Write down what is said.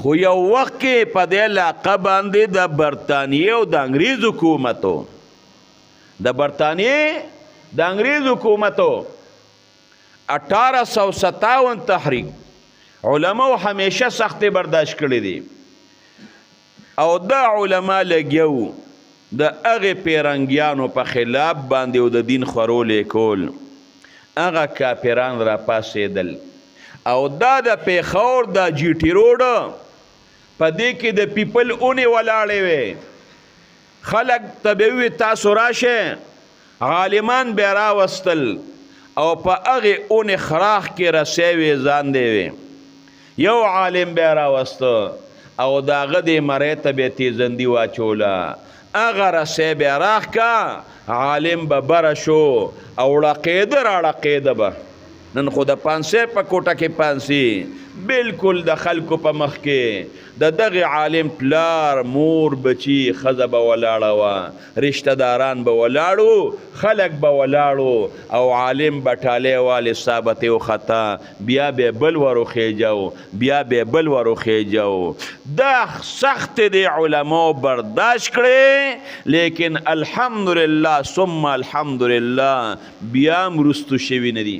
خو یو وخت کې په دې علاقه باندې د برطانیې او د انګریز حکومتو د انګریز حکومتو 1857 تحریک علماو همیشه سختي برداشت کړی دي او دا علما لګیو د هغې پیرنګیانو په خلاف باندې او د دین خورولې کول هغه کافران را پاسېدل او دا د پیښور د جی ټي روډ په دې کې د پیپل اونې ولاړې وې خلک ته به وي تاسو راشئ عالمان بیا راوستل او په هغې اونې خراخ کې رسۍ وې ځاندې وې یو عالم بیا راوسته او د هغه دې مرۍ ته بیا تیزندي واچوله هغه رسۍ بیا راخ کا عالم به بره شو او ړقېده راړقېده به نن خو د پانسۍ په کوټه کې پانسي بالکل د خلکو په مخ کې د دغه عالم پلار مور بچی ښځه به ولاړه وه رشته داران به ولاړو خلک به ولاړو او عالم به ټالۍ والې ثابتې وخته بیا به بل وروخیجو بیا به بل وروخیجو دا سخت دی علماو برداشت کړی لیکن الحمدلله ثم الحمدلله بیا هم رستو شوي نه دي